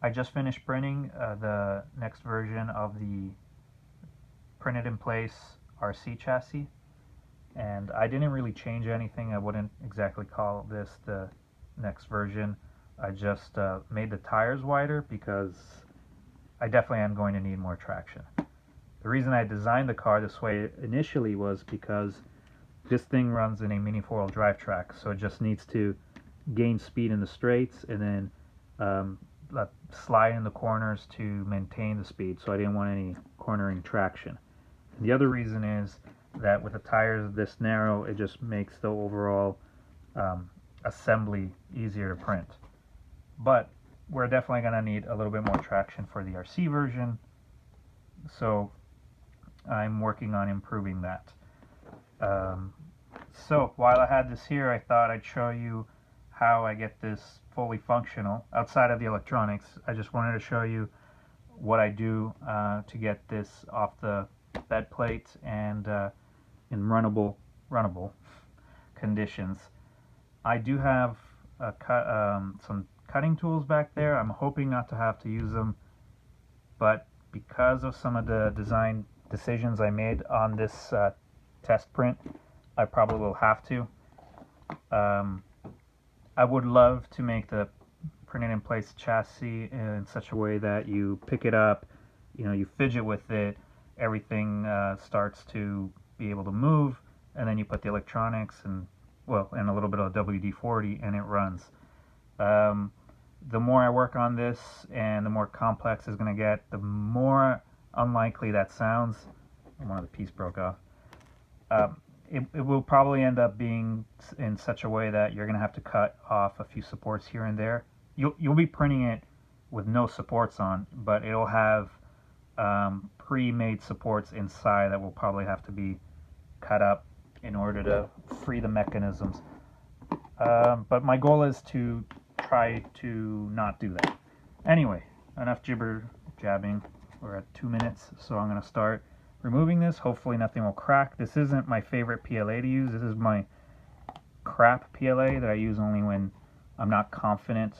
I just finished printing the next version of the printed in place RC chassis, and I didn't really change anything. I wouldn't exactly call this the next version. I just made the tires wider because I definitely am going to need more traction. The reason I designed the car this way initially was because this thing runs in a mini four-wheel drive track, so it just needs to gain speed in the straights and then slide in the corners to maintain the speed, so I didn't want any cornering traction. And the other reason is that with the tires this narrow, it just makes the overall assembly easier to print. But we're definitely going to need a little bit more traction for the RC version, so I'm working on improving that. So while I had this here, I thought I'd show you how I get this fully functional outside of the electronics. I just wanted to show you what I do to get this off the bed plate and in runnable conditions. I do have some cutting tools back there. I'm hoping not to have to use them, but because of some of the design decisions I made on this test print, I probably will have to. I would love to make the printed in place chassis in such a way that you pick it up, you fidget with it, everything starts to be able to move, and then you put the electronics and a little bit of WD-40 and it runs. The more I work on this and the more complex it's going to get, the more unlikely that sounds. One of the pieces broke off. It will probably end up being in such a way that you're going to have to cut off a few supports here and there. You'll be printing it with no supports on, but it'll have pre-made supports inside that will probably have to be cut up in order to free the mechanisms. But my goal is to try to not do that. Anyway, enough jibber jabbing. We're at 2 minutes, so I'm going to start removing this. Hopefully nothing will crack. This isn't my favorite PLA to use. This is my crap PLA that I use only when I'm not confident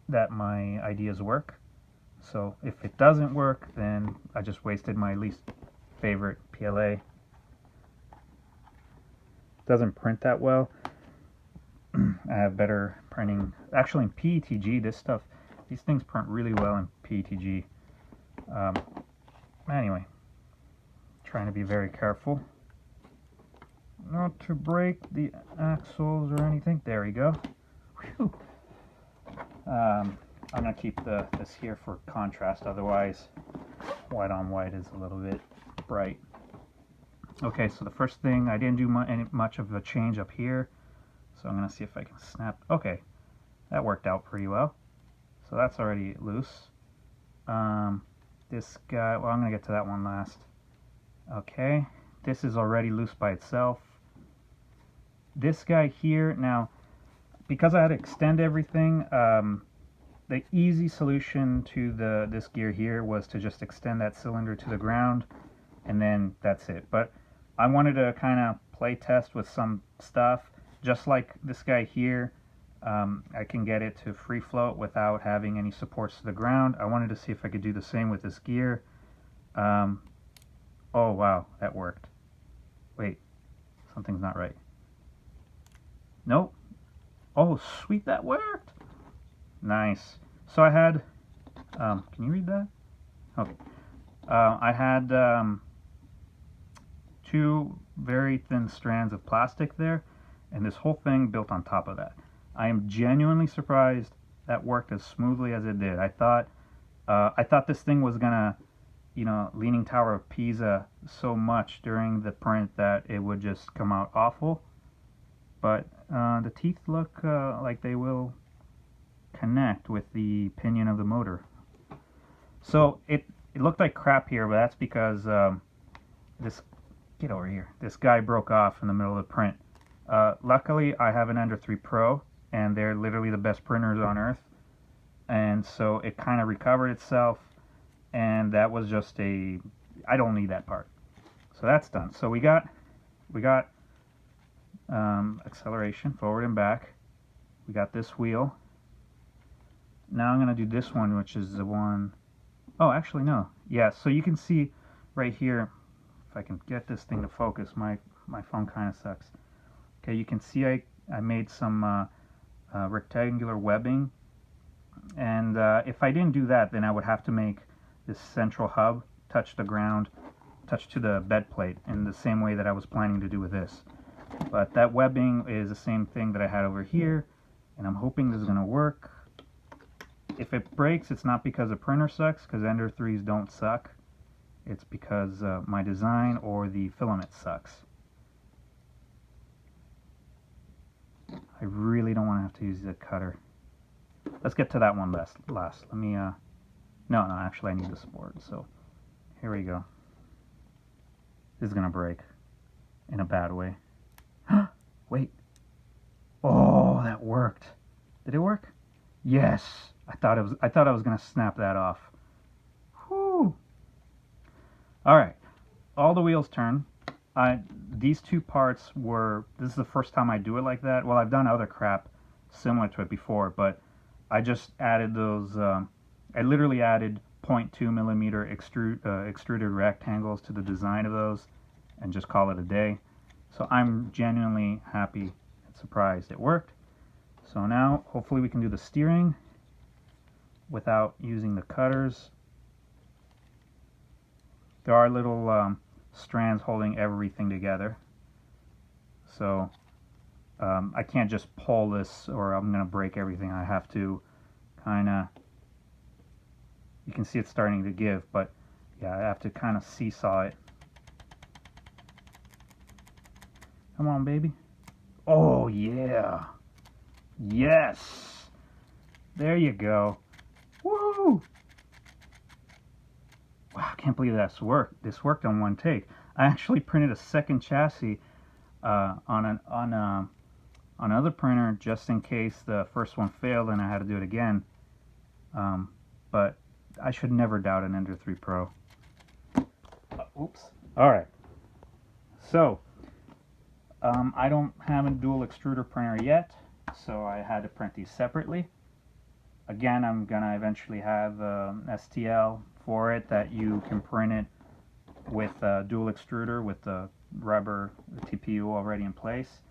that my ideas work. So if it doesn't work, then I just wasted my least favorite PLA. Doesn't print that well. I have better printing. Actually, in PETG, these things print really well in PETG. Anyway, trying to be very careful not to break the axles or anything. There we go. Whew. I'm gonna keep this here for contrast, otherwise white on white is a little bit bright. Okay, so the first thing, I didn't do much of a change up here, so I'm gonna see if I can snap. Okay, that worked out pretty well. So that's already loose. This guy, well, I'm gonna get to that one last. Okay, this is already loose by itself. This guy here, now, because I had to extend everything, the easy solution to this gear here was to just extend that cylinder to the ground, and then that's it. But I wanted to kind of play test with some stuff, just like this guy here. I can get it to free float without having any supports to the ground. I wanted to see if I could do the same with this gear. Oh wow, that worked. Wait, something's not right. Nope. Oh sweet, that worked. Nice. So I had, can you read that? Okay. I had 2 very thin strands of plastic there, and this whole thing built on top of that. I am genuinely surprised that worked as smoothly as it did. I thought this thing was gonna, Leaning Tower of Pisa so much during the print that it would just come out awful. But the teeth look like they will connect with the pinion of the motor. So it looked like crap here, but that's because get over here. This guy broke off in the middle of the print. Luckily, I have an Ender 3 Pro, and they're literally the best printers on earth. And so it kind of recovered itself, and that was just I don't need that part. So that's done. So we got acceleration forward and back. We got this wheel. Now I'm going to do this one, which is the one, oh, actually, no. Yeah, so you can see right here, if I can get this thing to focus, my phone kind of sucks. Okay, you can see I made some rectangular webbing, and if I didn't do that, then I would have to make this central hub touch the ground, touch to the bed plate in the same way that I was planning to do with this. But that webbing is the same thing that I had over here, and I'm hoping this is going to work. If it breaks, it's not because the printer sucks, because Ender 3s don't suck. It's because my design or the filament sucks. I really don't want to have to use the cutter. Let's get to that one last. Let me, no, actually I need the support, so here we go. This is gonna break in a bad way. Wait. Oh, that worked. Did it work? Yes. I thought I was gonna snap that off. Whew. All right. All the wheels turn. These two parts were. This is the first time I do it like that. Well, I've done other crap similar to it before, but I just added those. I literally added 0.2 millimeter extruded rectangles to the design of those, and just call it a day. So I'm genuinely happy and surprised it worked. So now, hopefully, we can do the steering without using the cutters. There are little strands holding everything together. So I can't just pull this or I'm going to break everything. I have to kind of, you can see it's starting to give, but yeah, I have to kind of seesaw it. Come on, baby. Oh, yeah. Yes. There you go. Woo! Wow, I can't believe that's worked. This worked on one take. I actually printed a second chassis on another printer just in case the first one failed and I had to do it again. But I should never doubt an Ender 3 Pro. Oops. All right. So I don't have a dual extruder printer yet, so I had to print these separately. Again, I'm gonna eventually have STL for it that you can print it with a dual extruder with the rubber TPU already in place.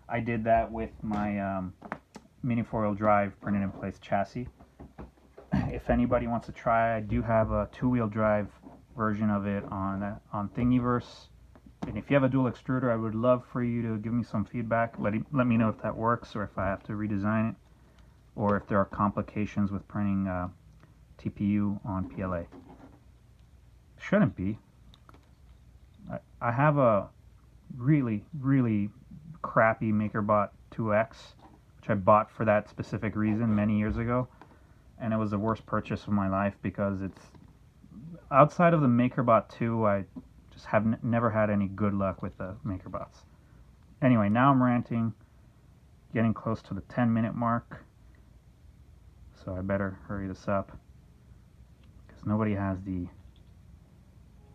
I did that with my mini four-wheel drive printed in place chassis. If anybody wants to try, I do have a two-wheel drive version of it on Thingiverse. And if you have a dual extruder, I would love for you to give me some feedback. Let me know if that works or if I have to redesign it, or if there are complications with printing TPU on PLA. Shouldn't be. I have a really, really crappy MakerBot 2X, which I bought for that specific reason many years ago, and it was the worst purchase of my life because it's outside of the MakerBot 2. I just have never had any good luck with the MakerBots. Anyway, now I'm ranting, getting close to the 10-minute mark, so I better hurry this up because nobody has the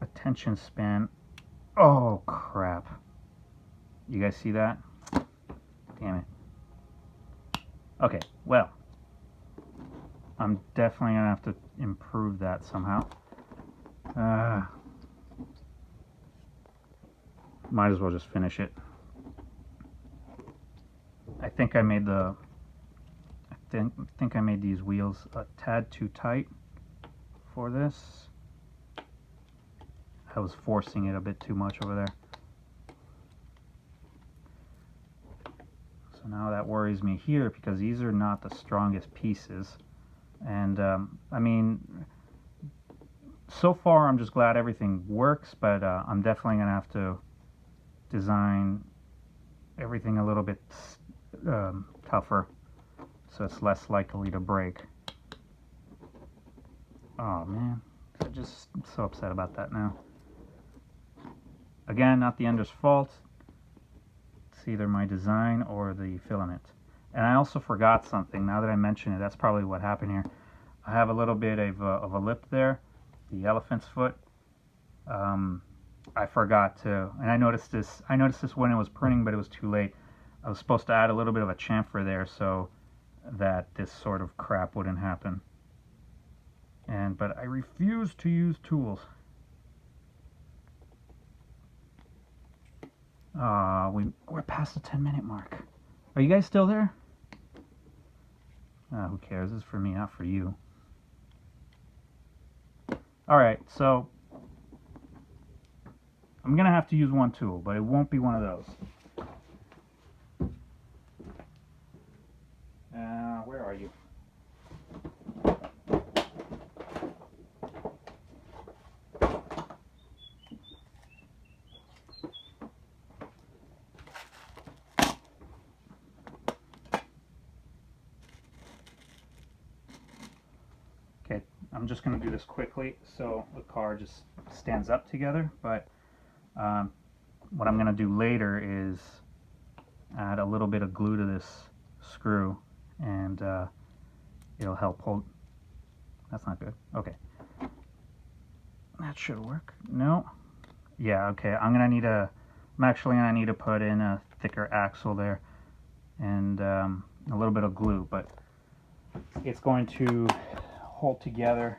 attention span. Oh crap, you guys see that? Damn it. Okay, well, I'm definitely gonna have to improve that somehow. Might as well just finish it. I think I made these wheels a tad too tight for this. I was forcing it a bit too much over there. So now that worries me here because these are not the strongest pieces. And I mean, so far I'm just glad everything works, but I'm definitely gonna have to design everything a little bit tougher so it's less likely to break. Oh man, I'm just so upset about that now. Again, not the Ender's fault. It's either my design or the filament. And I also forgot something. Now that I mention it, that's probably what happened here. I have a little bit of a lip there, the elephant's foot. I forgot to, and I noticed this when it was printing, but it was too late. I was supposed to add a little bit of a chamfer there, so that this sort of crap wouldn't happen. But I refuse to use tools. We're past the 10-minute mark. Are you guys still there? Who cares? This is for me, not for you. Alright, so I'm gonna have to use one tool, but it won't be one of those. Where are you? Okay, I'm just going to do this quickly so the car just stands up together, but what I'm going to do later is add a little bit of glue to this screw, and it'll help hold. That's not good. Okay, that should work. No, yeah, okay. I'm actually gonna need to put in a thicker axle there and a little bit of glue, but it's going to hold together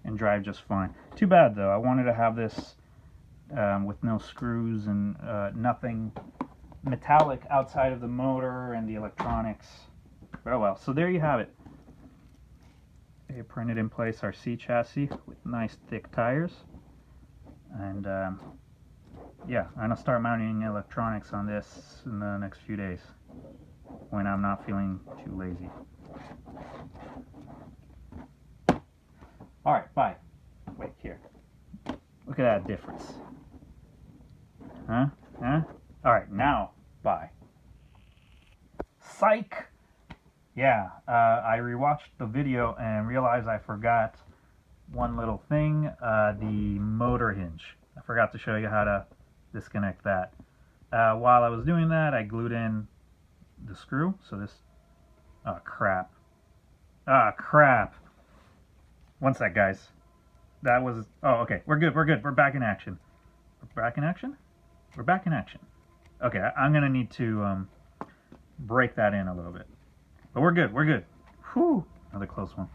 and drive just fine. Too bad though, I wanted to have this with no screws and nothing metallic outside of the motor and the electronics. Oh well, so there you have it. A printed in place RC chassis with nice thick tires. And yeah, I'm gonna start mounting electronics on this in the next few days when I'm not feeling too lazy. Alright, bye. Wait, here. Look at that difference. Huh? Alright, now, bye. Psych! Yeah, I rewatched the video and realized I forgot one little thing, the motor hinge. I forgot to show you how to disconnect that. While I was doing that, I glued in the screw, so this... Oh, crap. Ah, crap. One sec, guys. That was... Oh, okay. We're good. We're back in action. We're back in action? We're back in action. Okay, I'm going to need to break that in a little bit. But we're good. Whew. Another close one.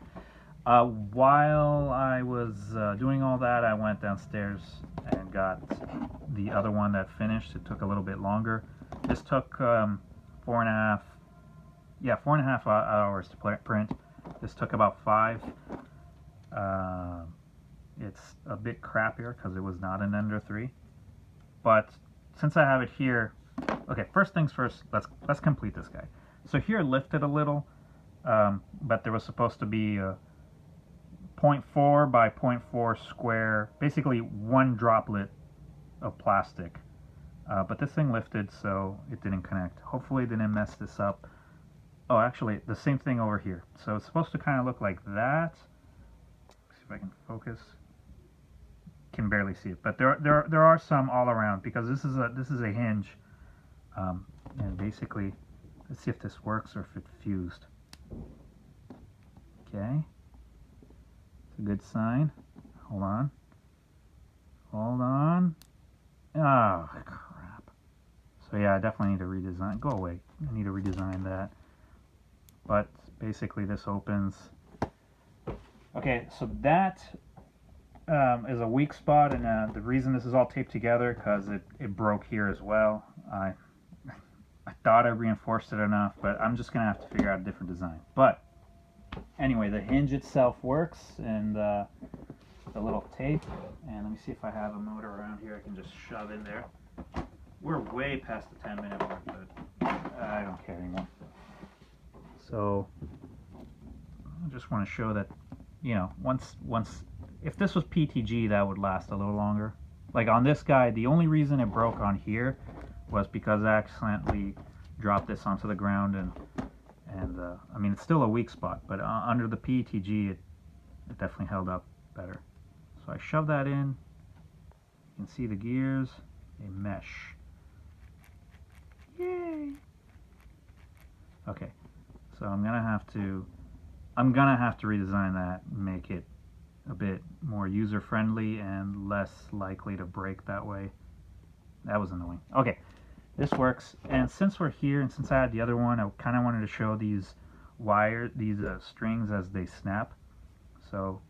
While I was doing all that, I went downstairs and got the other one that finished. It took a little bit longer. This took 4.5 hours to print. This took about 5. It's a bit crappier because it was not an Ender 3. But since I have it here, okay, first things first, let's complete this guy. So here lifted a little, but there was supposed to be a 0.4 by 0.4 square, basically one droplet of plastic. But this thing lifted, so it didn't connect. Hopefully it didn't mess this up. Oh, actually, the same thing over here. So it's supposed to kind of look like that. Let's see if I can focus. Can barely see it, but there are some all around because this is a hinge, and basically, let's see if this works or if it fused. Okay, it's a good sign. Hold on. Oh crap. So yeah, I definitely need to redesign. Go away. I need to redesign that. But basically, this opens. Okay, so that is a weak spot, and the reason this is all taped together because it broke here as well. I thought I reinforced it enough, but I'm just gonna have to figure out a different design. But anyway, the hinge itself works, and the little tape, and let me see if I have a motor around here I can just shove in there. We're way past the 10-minute mark, but I don't care anymore. So I just want to show that, you know, once if this was PTG, that would last a little longer. Like on this guy, the only reason it broke on here was because I accidentally dropped this onto the ground, and I mean, it's still a weak spot, but under the PTG, it definitely held up better. So I shove that in. You can see the gears, they mesh. Yay! Okay, so I'm gonna have to redesign that and make it a bit more user-friendly and less likely to break that way. That was annoying. Okay, this works, and since we're here and since I had the other one, I kind of wanted to show these wire, these strings as they snap. So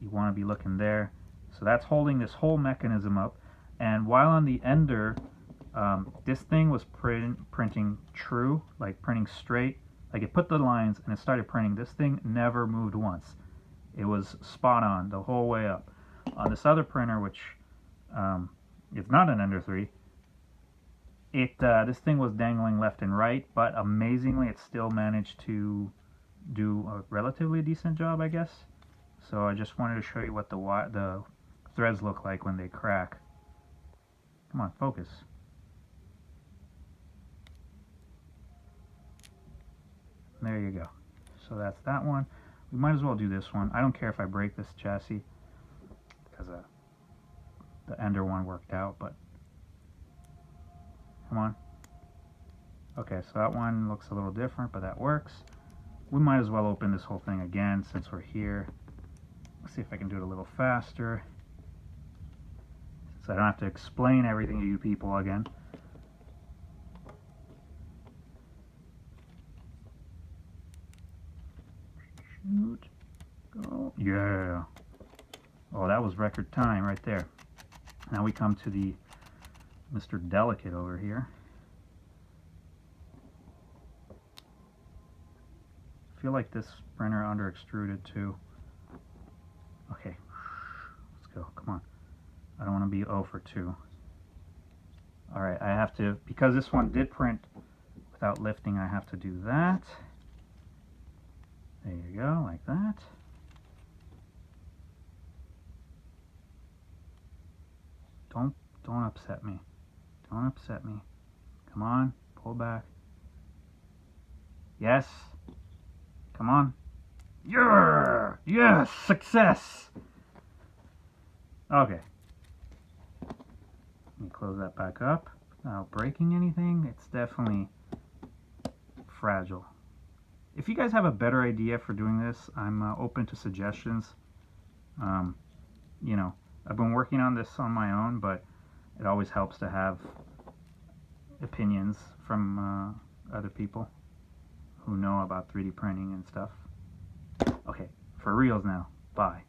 you want to be looking there. So that's holding this whole mechanism up. And while on the ender, this thing was printing true, like printing straight. Like it put the lines and it started printing. This thing never moved once. It was spot on the whole way up. On this other printer, which is not an Ender 3, this thing was dangling left and right, but amazingly it still managed to do a relatively decent job, I guess. So I just wanted to show you what the threads look like when they crack. Come on, focus. There you go. So that's that one. We might as well do this one. I don't care if I break this chassis because the Ender one worked out, but come on. Okay, so that one looks a little different, but that works. We might as well open this whole thing again since we're here. Let's see if I can do it a little faster, so I don't have to explain everything to you people again. Shoot. Go. Yeah. Oh, that was record time right there. Now we come to the Mr. Delicate over here. I feel like this printer under extruded too. Okay, let's go. Come on. I don't want to be 0 for 2. Alright, I have to, because this one did print without lifting, I have to do that. There you go, like that. Don't upset me. Don't upset me. Come on, pull back. Yes. Come on. Yeah! Yes! Success! Okay. Let me close that back up without breaking anything. It's definitely fragile. If you guys have a better idea for doing this, I'm open to suggestions. You know, I've been working on this on my own, but it always helps to have opinions from other people who know about 3D printing and stuff. Okay, for reals now. Bye.